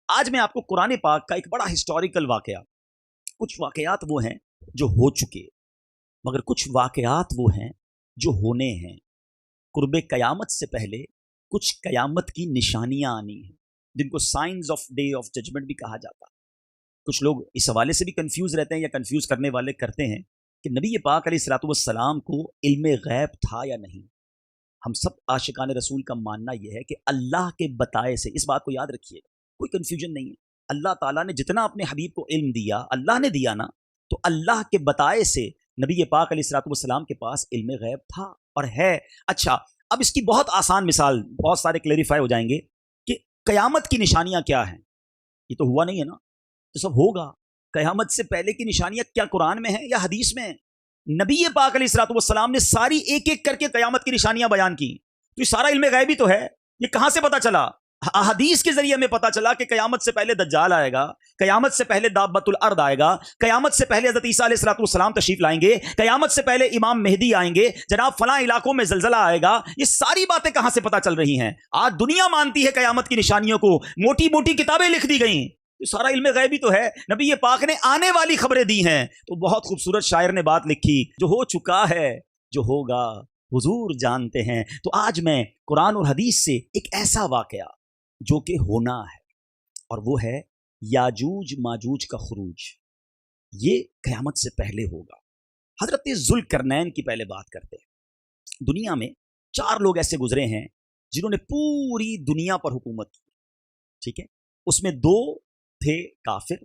آج میں آپ کو قرآن پاک کا ایک بڑا ہسٹوریکل واقعہ، کچھ واقعات وہ ہیں جو ہو چکے، مگر کچھ واقعات وہ ہیں جو ہونے ہیں۔ قرب قیامت سے پہلے کچھ قیامت کی نشانیاں آنی ہیں، جن کو signs of day of judgement بھی کہا جاتا ہے۔ کچھ لوگ اس حوالے سے بھی کنفیوز رہتے ہیں یا کنفیوز کرنے والے کرتے ہیں کہ نبی پاک علیہ الصلوۃ والسلام کو علم غیب تھا یا نہیں۔ ہم سب عاشقان رسول کا ماننا یہ ہے کہ اللہ کے بتائے سے، اس بات کو یاد رکھیے، کوئی کنفیوژن نہیں ہے۔ اللہ تعالیٰ نے جتنا اپنے حبیب کو علم دیا، اللہ نے دیا نا، تو اللہ کے بتائے سے نبی پاک علیہ الصلوۃ والسلام کے پاس علم غیب تھا اور ہے۔ اچھا، اب اس کی بہت آسان مثال، بہت سارے کلیریفائی ہو جائیں گے کہ قیامت کی نشانیاں کیا ہیں۔ یہ تو ہوا نہیں ہے نا، تو سب ہوگا۔ قیامت سے پہلے کی نشانیاں کیا قرآن میں ہیں یا حدیث میں ہیں؟ نبی پاک علیہ الصلوۃ والسلام نے ساری ایک ایک کر کے قیامت کی نشانیاں بیان کی۔ تو یہ سارا علم غیبی تو ہے، یہ کہاں سے پتا چلا؟ حدیث کے ذریعے میں پتا چلا کہ قیامت سے پہلے دجال آئے گا، قیامت سے پہلے دابۃ الارض آئے گا، قیامت سے پہلے حضرت عیسیٰ علیہ الصلوۃ والسلام تشریف لائیں گے، قیامت سے پہلے امام مہدی آئیں گے، جناب فلاں علاقوں میں زلزلہ آئے گا۔ یہ ساری باتیں کہاں سے پتا چل رہی ہیں؟ آج دنیا مانتی ہے قیامت کی نشانیوں کو، موٹی موٹی کتابیں لکھ دی گئیں۔ یہ سارا علم غیبی تو ہے، نبی پاک نے آنے والی خبریں دی ہیں۔ تو بہت خوبصورت شاعر نے بات لکھی، جو ہو چکا ہے، جو ہوگا حضور جانتے ہیں۔ تو آج میں قرآن اور حدیث سے ایک ایسا واقعہ جو کہ ہونا ہے، اور وہ ہے یاجوج ماجوج کا خروج۔ یہ قیامت سے پہلے ہوگا۔ حضرت ذوالقرنین کی پہلے بات کرتے ہیں۔ دنیا میں 4 لوگ ایسے گزرے ہیں جنہوں نے پوری دنیا پر حکومت کی، ٹھیک ہے؟ اس میں 2 تھے کافر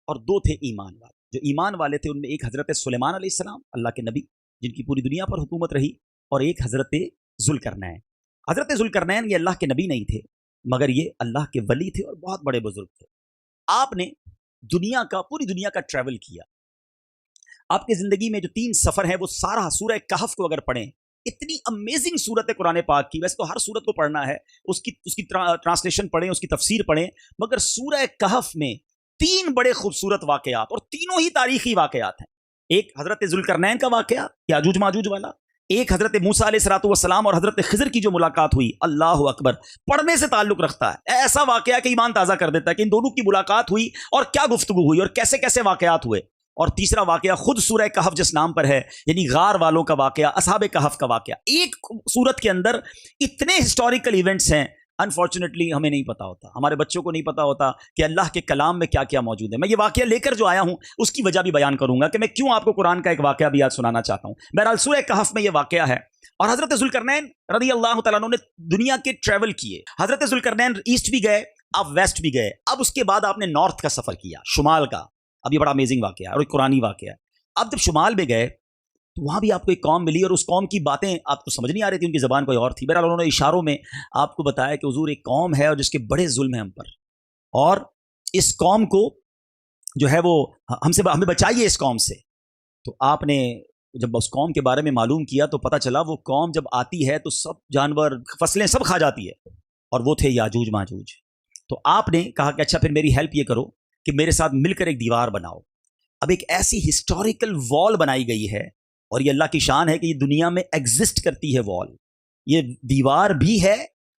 اور 2 تھے ایمان والے۔ جو ایمان والے تھے ان میں ایک حضرت سلیمان علیہ السلام، اللہ کے نبی، جن کی پوری دنیا پر حکومت رہی، اور ایک حضرت ذوالقرنین۔ حضرت ذوالقرنین یہ اللہ کے نبی نہیں تھے، مگر یہ اللہ کے ولی تھے اور بہت بڑے بزرگ تھے۔ آپ نے پوری دنیا کا ٹریول کیا۔ آپ کی زندگی میں جو 3 سفر ہیں وہ سارا سورہ کہف کو اگر پڑھیں، اتنی امیزنگ صورت ہے قرآن پاک کی۔ ویسے تو ہر صورت کو پڑھنا ہے، اس کی ٹرانسلیشن پڑھیں، اس کی تفسیر پڑھیں، مگر سورہ کہف میں 3 بڑے خوبصورت واقعات، اور تینوں ہی تاریخی واقعات ہیں۔ ایک حضرت ذوالقرنین کا واقعہ، یاجوج ماجوج والا، ایک حضرت موسیٰ علیہ الصلوۃ والسلام اور حضرت خضر کی جو ملاقات ہوئی، اللہ اکبر، پڑھنے سے تعلق رکھتا ہے، ایسا واقعہ کہ ایمان تازہ کر دیتا ہے کہ ان دونوں کی ملاقات ہوئی اور کیا گفتگو ہوئی اور کیسے کیسے واقعات ہوئے۔ اور تیسرا واقعہ خود سورہ کہف جس نام پر ہے، یعنی غار والوں کا واقعہ، اصحاب کہف کا واقعہ۔ ایک سورت کے اندر اتنے ہسٹوریکل ایونٹس ہیں، انفارچونیٹلی ہمیں نہیں پتا ہوتا، ہمارے بچوں کو نہیں پتا ہوتا کہ اللہ کے کلام میں کیا کیا موجود ہے۔ میں یہ واقعہ لے کر جو آیا ہوں اس کی وجہ بھی بیان کروں گا کہ میں کیوں آپ کو قرآن کا ایک واقعہ بھی آج سنانا چاہتا ہوں۔ بہرحال سورہ کہف میں یہ واقعہ ہے، اور حضرت ذوالقرنین رضی اللہ تعالیٰ عنہ نے دنیا کے ٹریول کیے۔ حضرت ذوالقرنین ایسٹ بھی گئے، اب ویسٹ بھی گئے، اب اس کے بعد آپ نے نارتھ کا سفر کیا، شمال کا۔ اب یہ بڑا امیزنگ واقعہ ہے اور ایک قرآنی واقعہ ہے۔ اب جب شمال میں گئے تو وہاں بھی آپ کو ایک قوم ملی، اور اس قوم کی باتیں آپ کو سمجھ نہیں آ رہی تھی، ان کی زبان کوئی اور تھی۔ بہرحال انہوں نے اشاروں میں آپ کو بتایا کہ حضور ایک قوم ہے اور جس کے بڑے ظلم ہیں ہم پر، اور اس قوم کو جو ہے وہ ہمیں بچائیے اس قوم سے۔ تو آپ نے جب اس قوم کے بارے میں معلوم کیا تو پتہ چلا وہ قوم جب آتی ہے تو سب جانور فصلیں سب کھا جاتی ہے، اور وہ تھے یاجوج ماجوج۔ تو آپ نے کہا کہ اچھا پھر میری ہیلپ یہ کرو کہ میرے ساتھ مل کر ایک دیوار بناؤ۔ اب ایک ایسی ہسٹوریکل وال بنائی گئی ہے، اور یہ اللہ کی شان ہے کہ یہ دنیا میں ایگزسٹ کرتی ہے وال، یہ دیوار بھی ہے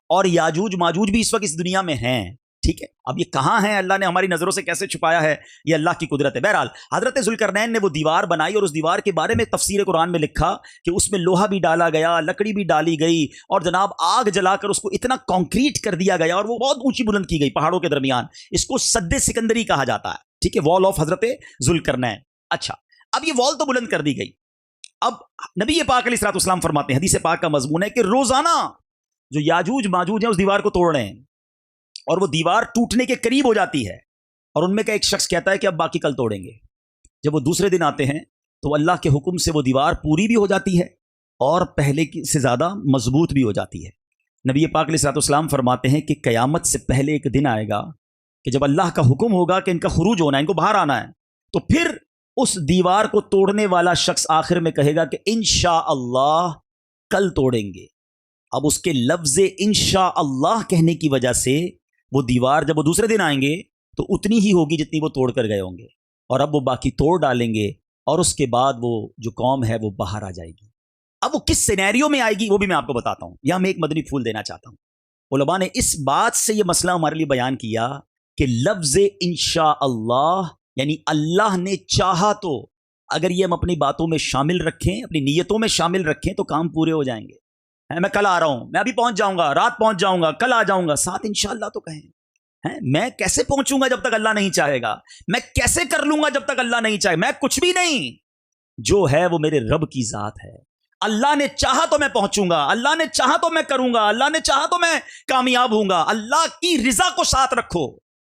اور یاجوج ماجوج بھی اس وقت اس دنیا میں ہیں، ٹھیک ہے؟ اب یہ کہاں ہیں، اللہ نے ہماری نظروں سے کیسے چھپایا ہے، یہ اللہ کی قدرت ہے۔ بہرحال حضرت ذوالقرنین نے وہ دیوار بنائی، اور اس دیوار کے بارے میں تفسیر قرآن میں لکھا کہ اس میں لوہا بھی ڈالا گیا، لکڑی بھی ڈالی گئی، اور جناب آگ جلا کر اس کو اتنا کانکریٹ کر دیا گیا، اور وہ بہت اونچی بلند کی گئی پہاڑوں کے درمیان۔ اس کو سد سکندری کہا جاتا ہے، ٹھیک ہے، وال آف حضرت ذوالقرنین۔ اچھا، اب یہ وال تو بلند کر دی گئی۔ اب نبی پاک علیہ الصلوۃ والسلام فرماتے ہیں، حدیث پاک کا مضمون ہے کہ روزانہ جو یاجوج ماجوج ہیں اس دیوار کو توڑ رہے ہیں، اور وہ دیوار ٹوٹنے کے قریب ہو جاتی ہے، اور ان میں کا ایک شخص کہتا ہے کہ اب باقی کل توڑیں گے۔ جب وہ دوسرے دن آتے ہیں تو اللہ کے حکم سے وہ دیوار پوری بھی ہو جاتی ہے اور پہلے سے زیادہ مضبوط بھی ہو جاتی ہے۔ نبی پاک علیہ الصلوۃ والسلام فرماتے ہیں کہ قیامت سے پہلے ایک دن آئے گا کہ جب اللہ کا حکم ہوگا کہ ان کا خروج ہونا ہے، ان کو باہر آنا ہے، تو پھر اس دیوار کو توڑنے والا شخص آخر میں کہے گا کہ انشاءاللہ کل توڑیں گے۔ اب اس کے لفظ انشاءاللہ کہنے کی وجہ سے وہ دیوار جب وہ دوسرے دن آئیں گے تو اتنی ہی ہوگی جتنی وہ توڑ کر گئے ہوں گے، اور اب وہ باقی توڑ ڈالیں گے، اور اس کے بعد وہ جو قوم ہے وہ باہر آ جائے گی۔ اب وہ کس سینیریو میں آئے گی وہ بھی میں آپ کو بتاتا ہوں، یہاں میں ایک مدنی پھول دینا چاہتا ہوں۔ علماء نے اس بات سے یہ مسئلہ ہمارے لیے بیان کیا کہ لفظ انشاء اللہ یعنی اللہ نے چاہا تو، اگر یہ ہم اپنی باتوں میں شامل رکھیں، اپنی نیتوں میں شامل رکھیں تو کام پورے ہو جائیں گے۔ میں کل آ رہا ہوں، میں ابھی پہنچ جاؤں گا، رات پہنچ جاؤں گا، کل آ جاؤں گا، ساتھ انشاءاللہ تو کہیں۔ میں کیسے پہنچوں گا جب تک اللہ نہیں چاہے گا؟ میں کیسے کر لوں گا جب تک اللہ نہیں چاہے؟ میں کچھ بھی نہیں، جو ہے وہ میرے رب کی ذات ہے۔ اللہ نے چاہا تو میں پہنچوں گا، اللہ نے چاہا تو میں کروں گا، اللہ نے چاہا تو میں کامیاب ہوں گا۔ اللہ کی رضا کو ساتھ رکھو۔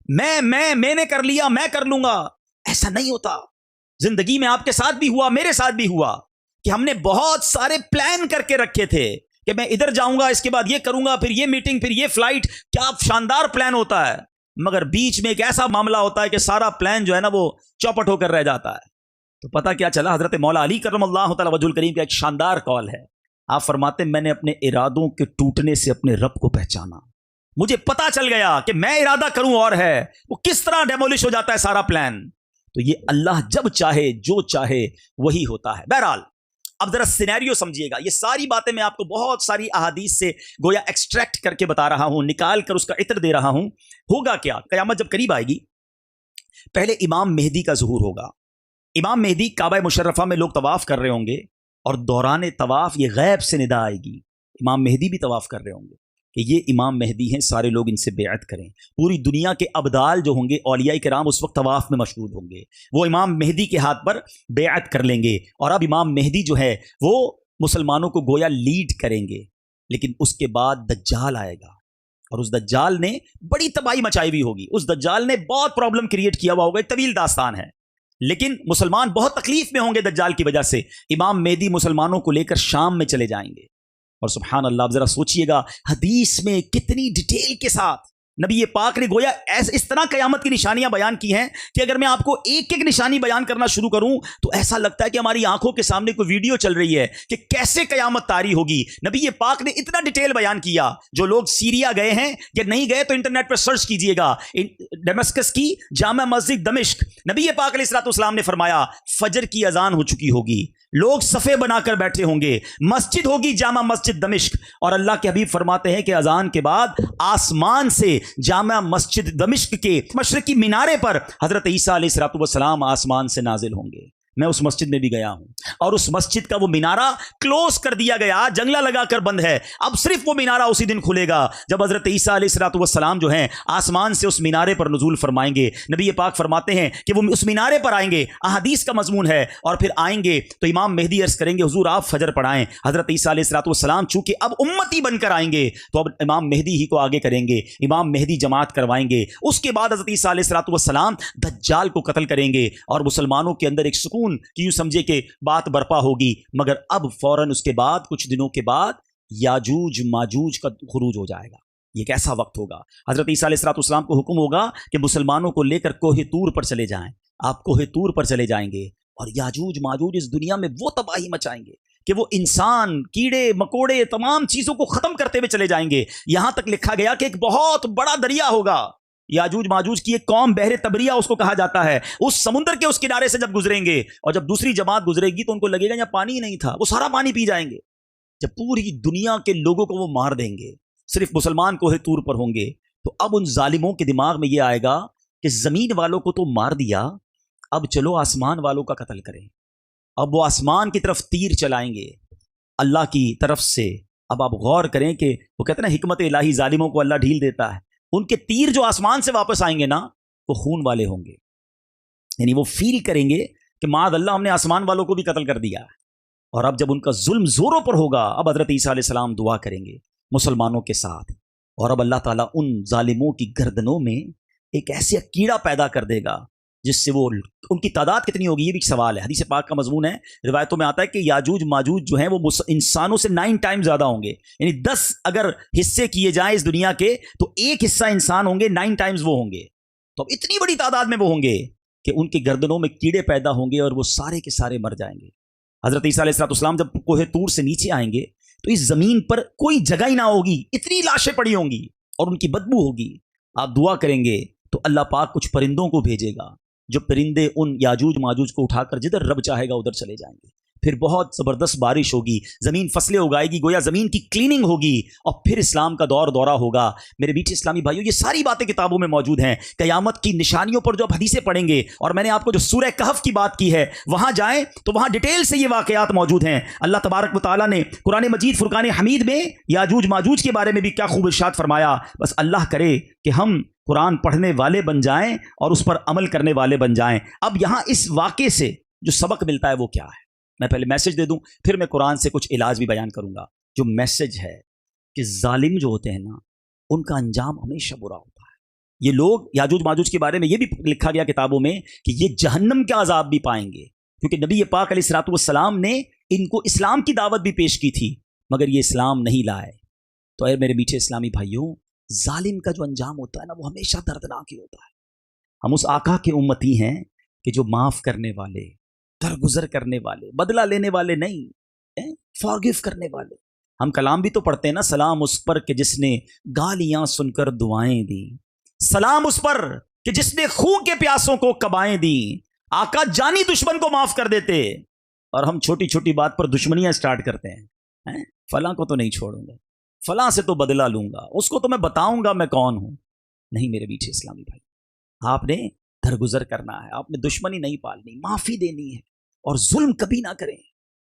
میں نے کر لیا، میں کر لوں گا، ایسا نہیں ہوتا۔ زندگی میں آپ کے ساتھ بھی ہوا، میرے ساتھ بھی ہوا کہ ہم نے بہت سارے پلان کر کے رکھے تھے کہ میں ادھر جاؤں گا، اس کے بعد یہ کروں گا، پھر یہ میٹنگ، پھر یہ فلائٹ، کیا شاندار پلان ہوتا ہے، مگر بیچ میں ایک ایسا معاملہ ہوتا ہے کہ سارا پلان جو ہے نا وہ چوپٹ ہو کر رہ جاتا ہے۔ تو پتہ کیا چلا؟ حضرت مولا علی کرم اللہ تعالی وجہ الکریم کا ایک شاندار قول ہے۔ آپ فرماتے ہیں میں نے اپنے ارادوں کے ٹوٹنے سے اپنے رب کو پہچانا، مجھے پتا چل گیا کہ میں ارادہ کروں اور ہے وہ کس طرح ڈیمولش ہو جاتا ہے سارا پلان۔ تو یہ اللہ جب چاہے جو چاہے وہی ہوتا ہے۔ بہرحال اب ذرا سینیریو سمجھیے گا، یہ ساری باتیں میں آپ کو بہت ساری احادیث سے گویا ایکسٹریکٹ کر کے بتا رہا ہوں، نکال کر اس کا عطر دے رہا ہوں۔ ہوگا کیا؟ قیامت جب قریب آئے گی، پہلے امام مہدی کا ظہور ہوگا۔ امام مہدی کعبہ مشرفہ میں لوگ طواف کر رہے ہوں گے، اور دوران طواف یہ غیب سے ندا آئے گی، امام مہدی بھی طواف کر رہے ہوں گے کہ یہ امام مہدی ہیں، سارے لوگ ان سے بیعت کریں۔ پوری دنیا کے ابدال جو ہوں گے، اولیاء کرام اس وقت طواف میں مشغول ہوں گے، وہ امام مہدی کے ہاتھ پر بیعت کر لیں گے، اور اب امام مہدی جو ہے وہ مسلمانوں کو گویا لیڈ کریں گے۔ لیکن اس کے بعد دجال آئے گا، اور اس دجال نے بڑی تباہی مچائی ہوئی ہوگی، اس دجال نے بہت پرابلم کریٹ کیا ہوا ہوگا، ایک طویل داستان ہے، لیکن مسلمان بہت تکلیف میں ہوں گے دجال کی وجہ سے۔ امام مہدی مسلمانوں کو لے کر شام میں چلے جائیں گے، اور سبحان اللہ آپ ذرا سوچئے گا حدیث میں کتنی ڈیٹیل کے ساتھ نبی پاک نے گویا اس طرح قیامت کی نشانیاں بیان کی ہیں کہ اگر میں آپ کو ایک ایک نشانی بیان کرنا شروع کروں تو ایسا لگتا ہے کہ ہماری آنکھوں کے سامنے کوئی ویڈیو چل رہی ہے کہ کیسے قیامت طاری ہوگی۔ نبی پاک نے اتنا ڈیٹیل بیان کیا، جو لوگ سیریا گئے ہیں یا نہیں گئے تو انٹرنیٹ پر سرچ کیجئے گا، دمشق کی جامع مسجد دمشق، نبی پاک علیہ الصلوۃ والسلام نے فرمایا فجر کی اذان ہو چکی ہوگی، لوگ صفے بنا کر بیٹھے ہوں گے، مسجد ہوگی جامع مسجد دمشق، اور اللہ کے حبیب فرماتے ہیں کہ اذان کے بعد آسمان سے جامع مسجد دمشق کے مشرقی مینارے پر حضرت عیسیٰ علیہ السلام آسمان سے نازل ہوں گے۔ میں اس مسجد میں بھی گیا ہوں، اور اس مسجد کا وہ مینارہ کلوز کر دیا گیا، جنگلہ لگا کر بند ہے، اب صرف وہ مینارہ اسی دن کھلے گا جب حضرت عیسیٰ علیہ السلام جو ہیں آسمان سے اس مینارے پر نزول فرمائیں گے۔ نبی پاک فرماتے ہیں کہ وہ اس مینارے پر آئیں گے، احادیث کا مضمون ہے، اور پھر آئیں گے تو امام مہدی عرض کریں گے حضور آپ فجر پڑھائیں۔ حضرت عیسیٰ علیہ السلام چونکہ اب امتی بن کر آئیں گے تو اب امام مہدی ہی کو آگے کریں گے، امام مہدی جماعت کروائیں گے۔ اس کے بعد حضرت عیسیٰ علیہ السلام دجال کو قتل کریں گے، اور مسلمانوں کے اندر ایک سکون کی یوں سمجھے کہ بات برپا ہوگی۔ مگر اب فوراً اس کے بعد کچھ دنوں کے بعد یاجوج ماجوج کا خروج ہو جائے گا۔ یہ کیسا وقت ہوگا؟ حضرت عیسیٰ علیہ السلام کو حکم ہوگا کہ مسلمانوں کو لے کر کوہ طور پر چلے جائیں، آپ کوہ طور پر چلے جائیں گے، اور یاجوج ماجوج اس دنیا میں وہ تباہی مچائیں گے کہ وہ انسان، کیڑے مکوڑے، تمام چیزوں کو ختم کرتے ہوئے چلے جائیں گے۔ یہاں تک لکھا گیا کہ ایک بہت بڑا دریا ہوگا، یاجوج ماجوج کی ایک قوم بحر تبریہ اس کو کہا جاتا ہے، اس سمندر کے اس کنارے سے جب گزریں گے، اور جب دوسری جماعت گزرے گی تو ان کو لگے گا یہاں پانی ہی نہیں تھا، وہ سارا پانی پی جائیں گے۔ جب پوری دنیا کے لوگوں کو وہ مار دیں گے، صرف مسلمان کوہ طور پر ہوں گے، تو اب ان ظالموں کے دماغ میں یہ آئے گا کہ زمین والوں کو تو مار دیا، اب چلو آسمان والوں کا قتل کریں۔ اب وہ آسمان کی طرف تیر چلائیں گے اللہ کی طرف سے۔ اب آپ غور کریں کہ وہ کہتے ہیں نا حکمت الہی ظالموں کو اللہ ڈھیل دیتا ہے، ان کے تیر جو آسمان سے واپس آئیں گے نا وہ خون والے ہوں گے، یعنی وہ فیل کریں گے کہ معاذ اللہ ہم نے آسمان والوں کو بھی قتل کر دیا۔ اور اب جب ان کا ظلم زوروں پر ہوگا، اب حضرت عیسیٰ علیہ السلام دعا کریں گے مسلمانوں کے ساتھ، اور اب اللہ تعالیٰ ان ظالموں کی گردنوں میں ایک ایسا کیڑا پیدا کر دے گا جس سے وہ، ان کی تعداد کتنی ہوگی یہ بھی ایک سوال ہے، حدیث پاک کا مضمون ہے، روایتوں میں آتا ہے کہ یاجوج ماجوج جو ہیں وہ انسانوں سے 9 ٹائم زیادہ ہوں گے، یعنی 10 اگر حصے کیے جائیں اس دنیا کے تو ایک حصہ انسان ہوں گے، 9 ٹائمز وہ ہوں گے۔ تو اب اتنی بڑی تعداد میں وہ ہوں گے کہ ان کی گردنوں میں کیڑے پیدا ہوں گے اور وہ سارے کے سارے مر جائیں گے۔ حضرت عیسیٰ علیہ السلام جب کوہ طور سے نیچے آئیں گے تو اس زمین پر کوئی جگہ ہی نہ ہوگی، اتنی لاشیں پڑی ہوں گی اور ان کی بدبو ہوگی۔ آپ دعا کریں گے تو اللہ پاک کچھ پرندوں کو بھیجے گا، جو پرندے ان یاجوج ماجوج کو اٹھا کر جدھر رب چاہے گا ادھر چلے جائیں گے۔ پھر بہت زبردست بارش ہوگی، زمین فصلیں اگائے گی، گویا زمین کی کلیننگ ہوگی، اور پھر اسلام کا دور دورہ ہوگا۔ میرے میٹھے اسلامی بھائیوں، یہ ساری باتیں کتابوں میں موجود ہیں۔ قیامت کی نشانیوں پر جو آپ حدیثیں پڑھیں گے، اور میں نے آپ کو جو سورہ کہف کی بات کی ہے وہاں جائیں تو وہاں ڈیٹیل سے یہ واقعات موجود ہیں۔ اللہ تبارک و تعالیٰ نے قرآن مجید فرقان حمید میں یاجوج ماجوج کے بارے میں بھی کیا خوب ارشاد فرمایا۔ بس اللہ کرے کہ ہم قرآن پڑھنے والے بن جائیں اور اس پر عمل کرنے والے بن جائیں۔ اب یہاں اس واقعے سے جو سبق ملتا ہے وہ کیا ہے؟ میں پہلے میسج دے دوں، پھر میں قرآن سے کچھ علاج بھی بیان کروں گا۔ جو میسج ہے کہ ظالم جو ہوتے ہیں نا، ان کا انجام ہمیشہ برا ہوتا ہے۔ یہ لوگ یاجوج ماجوج کے بارے میں یہ بھی لکھا گیا کتابوں میں کہ یہ جہنم کا عذاب بھی پائیں گے، کیونکہ نبی پاک علیہ الصلوۃ والسلام نے ان کو اسلام کی دعوت بھی پیش کی تھی، مگر یہ اسلام نہیں لائے۔ تو اے میرے میٹھے اسلامی بھائیوں، ظالم کا جو انجام ہوتا ہے نا، وہ ہمیشہ دردناک ہی ہوتا ہے۔ ہم اس آقا کے امتی ہیں کہ جو معاف کرنے والے، درگزر کرنے والے، بدلہ لینے والے نہیں، فارگیو کرنے والے۔ ہم کلام بھی تو پڑھتے ہیں نا، سلام اس پر کہ جس نے گالیاں سن کر دعائیں دی، سلام اس پر کہ جس نے خون کے پیاسوں کو کبائیں دی۔ آقا جانی دشمن کو معاف کر دیتے، اور ہم چھوٹی چھوٹی بات پر دشمنیاں سٹارٹ کرتے ہیں۔ فلاں کو تو نہیں چھوڑوں گا، فلاں سے تو بدلہ لوں گا، اس کو تو میں بتاؤں گا میں کون ہوں۔ نہیں میرے میٹھے اسلامی بھائی، آپ نے درگزر کرنا ہے، آپ نے دشمنی نہیں پالنی، معافی دینی ہے، اور ظلم کبھی نہ کریں۔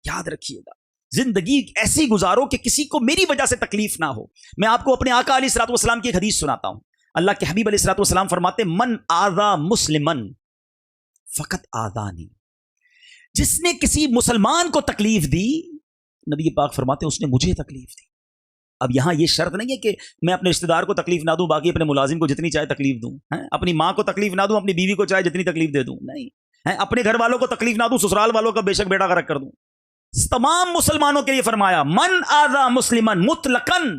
یاد رکھیے گا، زندگی ایسی گزارو کہ کسی کو میری وجہ سے تکلیف نہ ہو۔ میں آپ کو اپنے آقا علیہ الصلوۃ والسلام کی ایک حدیث سناتا ہوں۔ اللہ کے حبیب علیہ الصلوۃ والسلام فرماتے، من آذا مسلمن فقط آذانی، جس نے کسی مسلمان کو تکلیف دی، نبی پاک فرماتے اس نے مجھے تکلیف دی۔ اب یہاں یہ شرط نہیں ہے کہ میں اپنے رشتہ دار کو تکلیف نہ دوں، باقی اپنے ملازم کو جتنی چاہے تکلیف دوں، اپنی ماں کو تکلیف نہ دوں، اپنی بیوی کو چاہے جتنی تکلیف دے دوں، نہیں، اپنے گھر والوں کو تکلیف نہ دوں، سسرال والوں کا بے شک بیٹا غرق کر دوں۔ تمام مسلمانوں کے لیے فرمایا، من آذا مسلمن مطلقاً،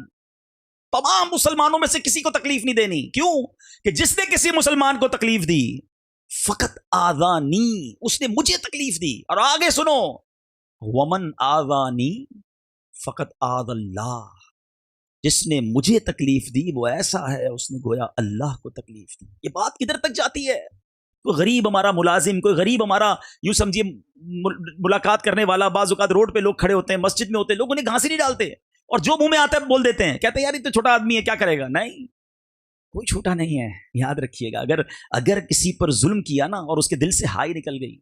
تمام مسلمانوں میں سے کسی کو تکلیف نہیں دینی۔ کیوں؟ کہ جس نے کسی مسلمان کو تکلیف دی، فقط آذانی، اس نے مجھے تکلیف دی۔ اور آگے سنو، ومن آذانی فقط آذ اللہ، جس نے مجھے تکلیف دی وہ ایسا ہے اس نے گویا اللہ کو تکلیف دی۔ یہ بات کدھر تک جاتی ہے؟ کوئی غریب ہمارا ملازم، کوئی غریب ہمارا یوں سمجھیے ملاقات کرنے والا، بعض اوقات روڈ پہ لوگ کھڑے ہوتے ہیں، مسجد میں ہوتے ہیں، لوگ انہیں گھانسی نہیں ڈالتے، اور جو منہ میں آتا ہے بول دیتے ہیں، کہتے ہیں یار یہ تو چھوٹا آدمی ہے کیا کرے گا۔ نہیں، کوئی چھوٹا نہیں ہے۔ یاد رکھیے گا، اگر کسی پر ظلم کیا نا اور اس کے دل سے ہائی نکل گئی،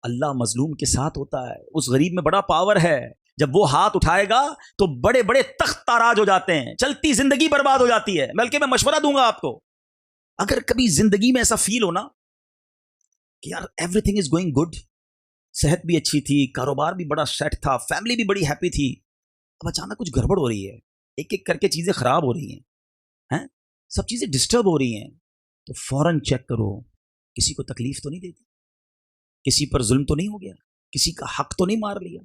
اللہ مظلوم کے ساتھ ہوتا ہے۔ اس غریب میں بڑا پاور ہے، جب وہ ہاتھ اٹھائے گا تو بڑے بڑے تخت تاراج ہو جاتے ہیں، چلتی زندگی برباد ہو جاتی ہے۔ بلکہ میں مشورہ دوں گا آپ کو، اگر کبھی زندگی میں ایسا فیل ہونا کہ یار every thing is going good, صحت بھی اچھی تھی، کاروبار بھی بڑا سیٹ تھا، فیملی بھی بڑی ہیپی تھی، اب اچانک کچھ گڑبڑ ہو رہی ہے، ایک ایک کر کے چیزیں خراب ہو رہی ہیں، سب چیزیں ڈسٹرب ہو رہی ہیں، تو فوراً چیک کرو کسی کو تکلیف تو نہیں دیتی، کسی پر ظلم تو نہیں ہو گیا، کسی کا حق تو نہیں مار لیا۔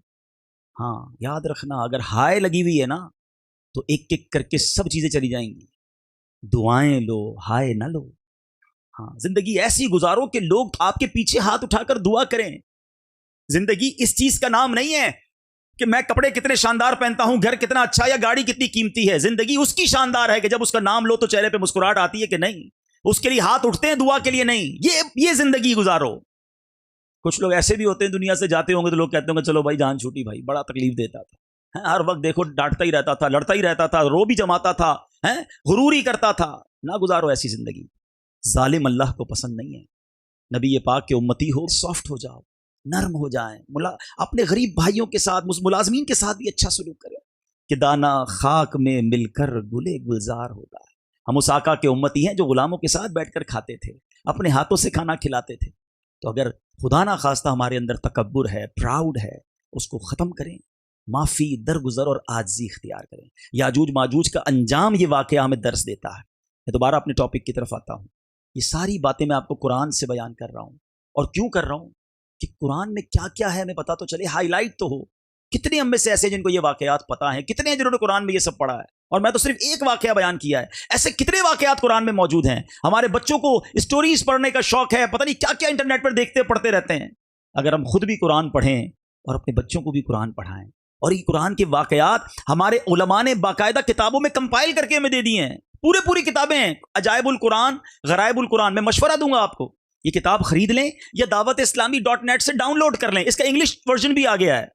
ہاں یاد رکھنا، اگر ہائے لگی ہوئی ہے نا تو ایک ایک کر کے سب چیزیں چلی جائیں گی۔ دعائیں لو، ہائے نہ لو۔ ہاں، زندگی ایسی گزارو کہ لوگ آپ کے پیچھے ہاتھ اٹھا کر دعا کریں۔ زندگی اس چیز کا نام نہیں ہے کہ میں کپڑے کتنے شاندار پہنتا ہوں، گھر کتنا اچھا، یا گاڑی کتنی قیمتی ہے۔ زندگی اس کی شاندار ہے کہ جب اس کا نام لو تو چہرے پہ مسکراہٹ آتی ہے کہ نہیں، اس کے لیے ہاتھ اٹھتے ہیں دعا کے لیے نہیں۔ یہ زندگی گزارو۔ کچھ لوگ ایسے بھی ہوتے ہیں، دنیا سے جاتے ہوں گے تو لوگ کہتے ہوں گے چلو بھائی جان چھوٹی، بھائی بڑا تکلیف دیتا تھا، ہر وقت دیکھو ڈانٹتا ہی رہتا تھا، لڑتا ہی رہتا تھا، رو بھی جماتا تھا، غرور ہی کرتا تھا۔ نہ گزارو ایسی زندگی، ظالم اللہ کو پسند نہیں ہے۔ نبی پاک کے امتی ہو، سافٹ ہو جاؤ، نرم ہو جائیں، اپنے غریب بھائیوں کے ساتھ، ملازمین کے ساتھ بھی اچھا سلوک کریں کہ دانا خاک میں مل کر گلے گلزار ہوتا ہے۔ ہم اس آقا کے امتی ہیں جو غلاموں کے ساتھ بیٹھ کر کھاتے تھے، اپنے ہاتھوں سے کھانا کھلاتے تھے۔ تو اگر خدا نہ خواستہ ہمارے اندر تکبر ہے، پراؤڈ ہے، اس کو ختم کریں، معافی، درگزر اور عاجزی اختیار کریں۔ یاجوج ماجوج کا انجام یہ واقعہ ہمیں درس دیتا ہے۔ میں دوبارہ اپنے ٹاپک کی طرف آتا ہوں۔ یہ ساری باتیں میں آپ کو قرآن سے بیان کر رہا ہوں، اور کیوں کر رہا ہوں کہ قرآن میں کیا کیا ہے ہمیں پتا تو چلے، ہائی لائٹ تو ہو۔ کتنے ہم میں سے ایسے جن کو یہ واقعات پتا ہیں، کتنے ہیں جنہوں نے قرآن میں یہ سب پڑھا ہے، اور میں تو صرف ایک واقعہ بیان کیا ہے۔ ایسے کتنے واقعات قرآن میں موجود ہیں۔ ہمارے بچوں کو اسٹوریز پڑھنے کا شوق ہے، پتہ نہیں کیا کیا انٹرنیٹ پر دیکھتے پڑھتے رہتے ہیں۔ اگر ہم خود بھی قرآن پڑھیں اور اپنے بچوں کو بھی قرآن پڑھائیں، اور یہ قرآن کے واقعات ہمارے علماء نے باقاعدہ کتابوں میں کمپائل کر کے ہمیں دے دی ہیں، پوری کتابیں ہیں، عجائب القرآن، غرائب القرآن۔ میں مشورہ دوں گا آپ کو یہ کتاب خرید لیں یا dawat-islami.net سے ڈاؤن لوڈ کر لیں، اس کا انگلش ورژن بھی آ گیا ہے.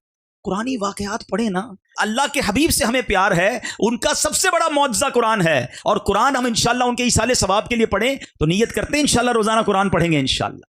قرآنی واقعات پڑھیں نا. اللہ کے حبیب سے ہمیں پیار ہے، ان کا سب سے بڑا معجزہ قرآن ہے، اور قرآن ہم انشاءاللہ ان کے ایصال ثواب کے لیے پڑھیں تو نیت کرتے ہیں انشاءاللہ روزانہ قرآن پڑھیں گے انشاءاللہ.